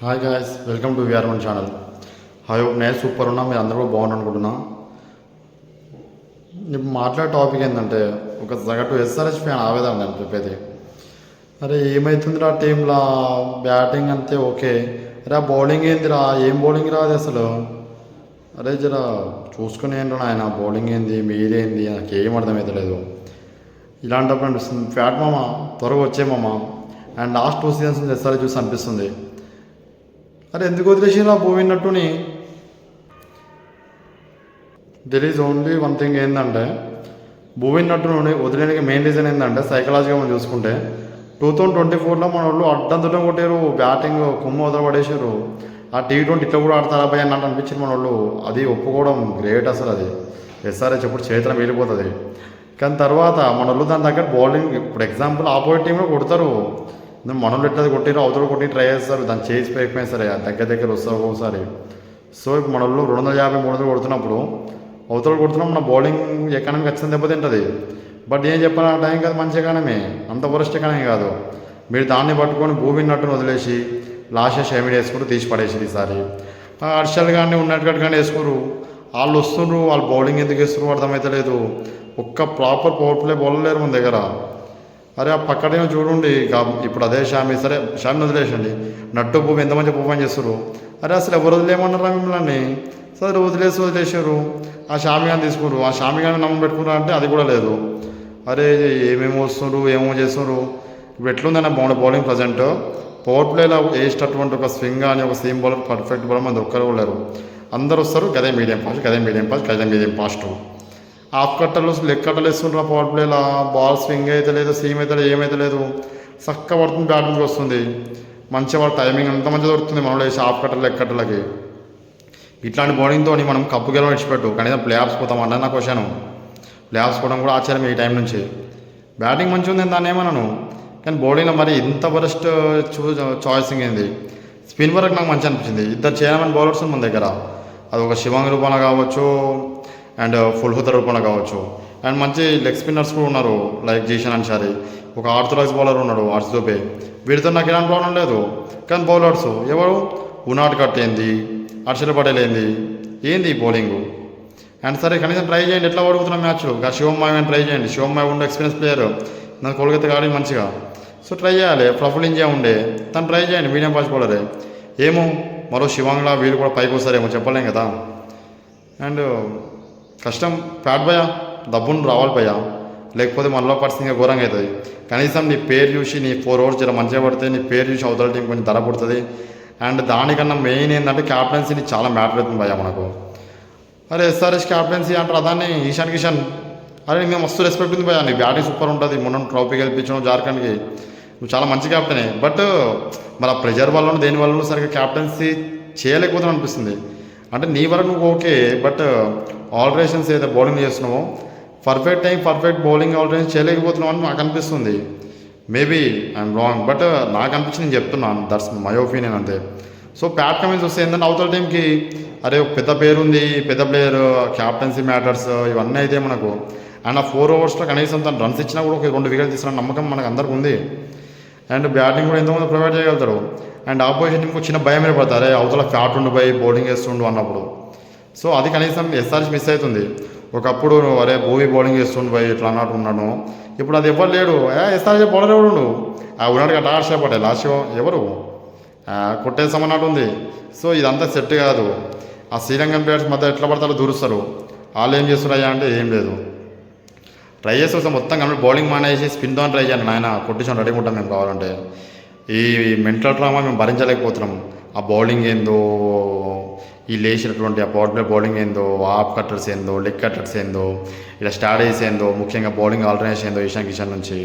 Hi guys, welcome to విఆర్1 channel. Hi, నేను super ఉన్నా, మీరు అందరూ కూడా బాగున్నారు అనుకుంటున్నా. ఇప్పుడు మాట్లాడే టాపిక్ ఏంటంటే ఒక సగటు ఎస్ఆర్హెచ్ ఫ్యాన్ ఆవేదన నేను చెప్పేది. అరే ఏమవుతుందిరా టీంలో బ్యాటింగ్ అంతే ఓకే, రా బౌలింగ్ ఏందిరా, ఏం బౌలింగ్ రాదు అసలు. అరే జర చూసుకుని ఏంటో ఆయన బౌలింగ్ ఏంది మీరేంది నాకు ఏం అర్థమవుతలేదు. ఇలాంటప్పుడు అనిపిస్తుంది ఫ్యాట్ మామ త్వరగా వచ్చే మామ. అండ్ లాస్ట్ 2 సీజన్స్ నుంచి ఎస్ఆర్హెచ్ చూసి అనిపిస్తుంది అరే ఎందుకు వదిలేసిరా భూమిన్నట్టుని. There is only one thing ఏంటంటే భూమిన్నట్టు వదిలేనికి మెయిన్ రీజన్ ఏంటంటే సైకలాజిగా మనం చూసుకుంటే 2024లో మన వాళ్ళు అడ్డంతుటం కొట్టారు, బ్యాటింగ్ కొమ్ము వదలబడేసారు. ఆ T20 ఇట్లా కూడా ఆడతారా భయ అన్నట్టు అనిపించింది మన వాళ్ళు. అది ఒప్పుకోవడం గ్రేట్ అసలు. అది ఎస్ఆర్హెచ్ ఎప్పుడు చేతిలో వెళ్ళిపోతుంది. కానీ తర్వాత మన వాళ్ళు దాని దగ్గర బౌలింగ్, ఇప్పుడు ఎగ్జాంపుల్ ఆపోజిట్ టీంలో కొడతారు, మనోళ్ళు ఎట్లా కొట్టిరు అవతల కొట్టి ట్రై చేస్తారు, దాన్ని చేసి పోయిపోయినా సరే దగ్గర వస్తారు ఒక్కోసారి. సో ఇప్పుడు మన వాళ్ళు 250, 300 కొడుతున్నప్పుడు అవతల కొడుతున్నాం, మన బౌలింగ్ ఎకానమీ ఖచ్చితంగా దెబ్బతింటుంది. బట్ ఏం చెప్పాలి, ఆ టైం కాదు మంచి ఎకానమీ, అంత వరస్ట్ ఎకానమీ కాదు. మీరు దాన్ని పట్టుకొని భూమిన్నట్టును వదిలేసి లాస్ట్ షేమిడ్ వేసుకుంటూ తీసి పడేసి ఈసారి హర్షల్ కానీ ఉన్నట్టు కానీ వేసుకోరు. వాళ్ళు వస్తున్నారు, వాళ్ళు బౌలింగ్ ఎందుకు వేస్తున్నారు అర్థమవుతలేదు. ఒక్క ప్రాపర్ పవర్ ప్లే బౌలర్ లేరు మన దగ్గర. అరే ఆ పక్కనే చూడండి, ఇప్పుడు అదే షామి, సరే షామిని వదిలేసండి, నట్టు భూమి ఎంత మంచి పర్ఫార్మ్ చేస్తారు. అరే అసలు ఎవరు వదిలేయమన్నారా మిమ్మల్ని? సరే వదిలేసారు. ఆ షామి కానీ తీసుకున్నారు, ఆ షామి కానీ నమ్మ పెట్టుకున్నారు అంటే అది కూడా లేదు. అరే ఏమేమి వస్తున్నారు, ఏమో చేస్తున్నారు. ఇప్పుడు ఎట్లుందన్న బౌలింగ్ ప్రజెంట్ పవర్ ప్లేలో వేసేటటువంటి ఒక స్వింగ్ కానీ ఒక సీమ్ బౌలర్ పర్ఫెక్ట్ బౌలర్ మన ఒక్కరు లేరు. అందరు వస్తారు గదే మీడియం ఫాస్ట్. హాఫ్ కట్టలు లెగ్ కట్టలు వేస్తుంటారు పవర్ ప్లేలో. బాల్ స్వింగ్ అయితే లేదు, సీమ్ అయితే లేదు, ఏమైతే లేదు, చక్క పడుతుంది, బ్యాటింగ్కి వస్తుంది మంచిగా. వాళ్ళ టైమింగ్ అంత మంచిగా దొరుకుతుంది మనలో వేసి హాఫ్ కట్టలు లెగ్ కట్టలకి. ఇట్లాంటి బౌలింగ్తో మనం కప్పు గెలవ విడిచిపెట్టు, కనీసం ప్లే ఆఫ్స్ పోతాం అన్న నా క్వశ్చన్. ప్లే ఆఫ్స్ పోవడం కూడా ఆశ్చర్యం ఈ టైం నుంచి. బ్యాటింగ్ మంచిగా ఉంది దాన్ని ఏమన్నాను, కానీ బౌలింగ్లో మరి ఇంత వరస్ట్ చాయిసింగ్ ఏంది. స్పిన్ వరకు నాకు మంచి అనిపించింది. ఇద్దరు చేయమని బౌలర్స్ మన దగ్గర, అది ఒక శివాంగ్ రూపంలో కావచ్చు అండ్ ఫుల్హుదర్ రూపంలో కావచ్చు. అండ్ మంచి లెగ్ స్పిన్నర్స్ కూడా ఉన్నారు, లైక్ జీషన్ అన్సారీ, ఒక ఆర్థోడాక్స్ బౌలర్ ఉన్నాడు హర్షదూబే. వీడితో నాకు ఎలాంటి ప్రాబ్లం లేదు. కానీ బౌలర్స్ ఎవరు, ఉనాట్ కట్ ఏంది, హర్షల్ పటేల్ ఏంది బౌలింగ్. అండ్ సరే కనీసం ట్రై చేయండి, ఎట్లా ఓడుగుతున్నాం మ్యాచ్. శివమ్మాయి ట్రై చేయండి, శివమ్మాయి ఉండే ఎక్స్పీరియన్స్ ప్లేయర్, నాకు కోల్కతా ఆడి మంచిగా. సో ట్రై చేయాలి. ప్రఫుల్ ఇంజియా ఉండే, తను ట్రై చేయండి, మీడియం ఫాస్ట్ బౌలరే. ఏమో మరో శివాంగ్లా వీళ్ళు కూడా పైకి వస్తారేమో చెప్పలేం కదా. అండ్ కష్టం ఫ్యాట్ భయ, డబ్బును రావాలి భయ, లేకపోతే మనలో పరిస్థితి ఘోరంగా అవుతుంది. కనీసం నీ పేరు చూసి నీ 4 ఓవర్స్ జర మంచిగా పడితే నీ పేరు చూసి అవతల టీం కొంచెం ధర పడుతుంది. అండ్ దానికన్నా మెయిన్ ఏంటంటే క్యాప్టెన్సీని చాలా మ్యాటర్ అవుతుంది భయ మనకు. అరే ఎస్ఆర్హెచ్ క్యాప్టెన్సీ అంటారు, అదాన్ని ఈశాన్ కిషన్. అరే మేము మస్తు రెస్పెక్ట్ ఉంది భయ, నీ బ్యాటింగ్ సూపర్ ఉంటుంది, మొన్న ట్రోఫీ గెలిపించడం జార్ఖండ్కి, నువ్వు చాలా మంచి క్యాప్టెనే. బట్ మరి ఆ ప్రెజర్ వల్ల దేని వల్ల సరిగ్గా క్యాప్టెన్సీ చేయలేకపోతున్నావు అనిపిస్తుంది. అంటే నీ వరకు నువ్వు ఓకే, బట్ ఆల్టరేషన్స్ ఏదైతే బౌలింగ్ చేస్తున్నావో perfect time perfect bowling alteration చేయలేకపోతున్నావు అని నాకు అనిపిస్తుంది. మేబీ ఐఎమ్ రాంగ్, బట్ నాకు అనిపించి నేను చెప్తున్నాను, దట్స్ మై ఒపీనియన్ అంతే. సో ప్యాట్ కమిన్స్ వస్తే ఏంటంటే అవతల టీంకి అరే పెద్ద పేరు ఉంది, పెద్ద ప్లేయర్, క్యాప్టెన్సీ మ్యాటర్స్ ఇవన్నీ అయితే మనకు. అండ్ ఆ 4 ఓవర్స్లో కనీసం తను రన్స్ ఇచ్చినా కూడా ఒక 2 వికెట్లు తీసిన నమ్మకం మనకు అందరికి ఉంది. అండ్ బ్యాటింగ్ కూడా ఎంతోమంది ప్రొవైడ్ చేయగలుగుతారు. అండ్ ఆపోజిషన్ టీంకి చిన్న భయం ఏర్పడతారు, అవతల ఫ్యాట్ ఉండి పోయి బౌలింగ్ వేస్తుండు అన్నప్పుడు. సో అది కనీసం ఎస్ఆర్హెచ్ మిస్ అవుతుంది. ఒకప్పుడు అరే భూమి బౌలింగ్ చేస్తుండు పోయి ఇట్లా అన్నట్టు ఉన్నాను, ఇప్పుడు అది ఎవరు లేడు. ఎస్ఆర్హెచ్ బౌలర్ ఎవడు, ఉన్నాడు కదా హర్షల్ పటేల్, లాస్ట్ ఎవరు కొట్టేసామన్నట్టు ఉంది. సో ఇదంతా సెట్ కాదు. ఆ శ్రీలంకన్ ప్లేయర్స్ మధ్య ఎట్లా పడతారో దూరుస్తారు. వాళ్ళు ఏం చేస్తున్నాయా అంటే ఏం లేదు, ట్రై చేసి వస్తాం మొత్తం కంప్లీట్ బౌలింగ్ మానేసి స్పిన్తో ట్రై చేయండి నాయన, కొట్టించాం రెడీ ఉంటాం మేము కావాలంటే. ఈ మెంటల్ డ్రామా మేము భరించలేకపోతున్నాం. ఆ బౌలింగ్ ఏందో, ఈ లేచినటువంటి ఆ పవర్ ప్లే బౌలింగ్ ఏందో, హాఫ్ కట్టర్స్ ఏందో, లెగ్ కట్టర్స్ ఏందో, ఇలా స్ట్రాటజీస్ ఏందో, ముఖ్యంగా బౌలింగ్ ఆల్టర్నేషన్ ఏందో ఈశాన్ కిషన్ నుంచి.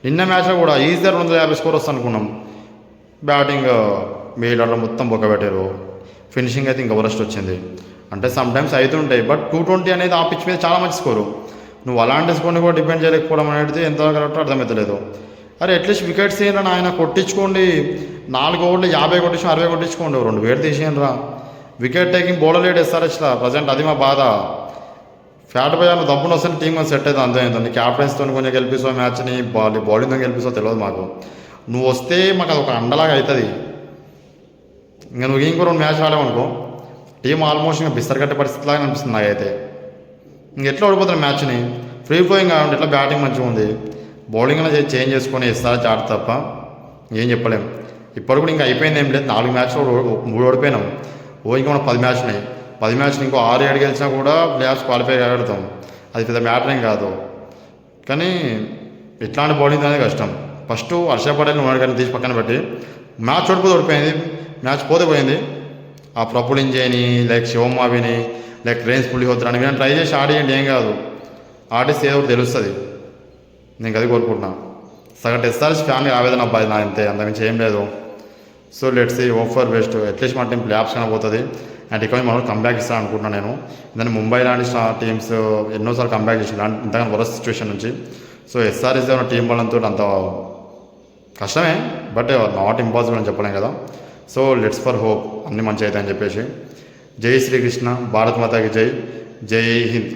నిన్న మ్యాచ్లో కూడా ఈజీగా 250 స్కోర్ వస్తుంది అనుకున్నాం. బ్యాటింగ్ మిడిల్ మొత్తం బొక్కబెట్టారు, ఫినిషింగ్ అయితే ఇంకా వరస్ట్ వచ్చింది. అంటే సమ్ టైమ్స్ అవుతుంటాయి, బట్ 220 అనేది ఆ పిచ్ మీద చాలా మంచి స్కోరు. నువ్వు అలాంటి స్కోర్ని కూడా డిపెండ్ చేయలేకపోవడం అనేది ఎంతవరకు కరెక్ట్ అర్థమవుతలేదు. అరే అట్లీస్ట్ వికెట్స్ ఏంటని ఆయన కొట్టించుకోండి, 4 ఓవర్లు 50 కొట్టించుకో 60 కొట్టించుకోండి, 2 వికెట్ తీసేయండి రా. వికెట్ టేకింగ్ బౌలర్ లేడు ఎస్ఆర్హెచ్లో ప్రజెంట్, అది మా బాధ. ఫ్యాట్ పోయాను దబ్బున వస్తే టీం సెట్ అయితే అంతే. నీ క్యాప్టెన్స్తో కొంచెం గెలిపిస్తావు మ్యాచ్ని, బౌలింగ్తో గెలిపిస్తావు తెలియదు మాకు. నువ్వు వస్తే మాకు అది ఒక అండలాగా అవుతుంది. ఇంకా నువ్వు ఇంకో 2 మ్యాచ్లు ఆడావనుకో టీం ఆల్మోస్ట్ ఇంకా బిస్తర్ కట్టే పరిస్థితిలాగా అనిపిస్తుంది నాకైతే. ఎట్లా ఓడిపోతున్న మ్యాచ్ని ఫ్రీ ఫ్లోయింగ్ కావాలి, ఎట్లా బ్యాటింగ్ మంచిగా ఉంది, బౌలింగ్ అనేది చేంజ్ చేసుకొని ఎస్ఆర్హెచ్ ఆడ తప్ప ఏం చెప్పలేం. ఇప్పుడు కూడా ఇంకా అయిపోయింది ఏం లేదు, 4 మ్యాచ్లు 3 ఓడిపోయినాం. ఇంకా మనం 10 మ్యాచ్లు ఉన్నాయి. 10 మ్యాచ్లు ఇంకో 6-7 గెలిచినా కూడా ప్లే ఆఫ్స్ క్వాలిఫై కాగలుగుతాం. అది పెద్ద మ్యాటర్ ఏం కాదు. కానీ ఇట్లాంటి బౌలింగ్ అనేది కష్టం. ఫస్ట్ హర్షద్ పటేల్ ఉన్నాడు కానీ తీసి పక్కన పెట్టి మ్యాచ్ ఓడిపోయింది, మ్యాచ్ పోయింది. ఆ ప్రఫుల్ ఇంజేని లైక్ శివమావిని లైక్ రేన్స్ పులిహోత్ర అని ట్రై చేసి ఆడేయండి, ఏం కాదు. ఆడిస్తే ఏదో ఒకటి తెలుస్తుంది. నేను అది కోరుకుంటున్నా. సగం ఎస్ఆర్హెచ్ ఫ్యామిలీ ఆవేదన అబ్బాయి నా అంతే, అంతమించి ఏం లేదు. So let's see, hope for best. At least మన టీం ప్లే ఆఫ్స్ కన్నా పోతుంది అండ్ ఇక్కడ మనం కంబ్యాక్ ఇస్తాను అనుకుంటున్నాను నేను. దాన్ని ముంబై లాంటి టీమ్స్ ఎన్నోసార్లు కంబ్యాక్ చేసి ఇంతకన్నా వరస్ట్ సిచ్యువేషన్ నుంచి. సో ఎస్ఆర్హెచ్ ఉన్న టీం బలంతో అంత కష్టమే, బట్ నాట్ ఇంపాసిబుల్ అని చెప్పలేం కదా. సో లెట్స్ ఫర్ హోప్ అన్నీ మంచి అవుతాయని చెప్పేసి. జై శ్రీకృష్ణ, భారత్ మాతాకి జై, జై హింద్.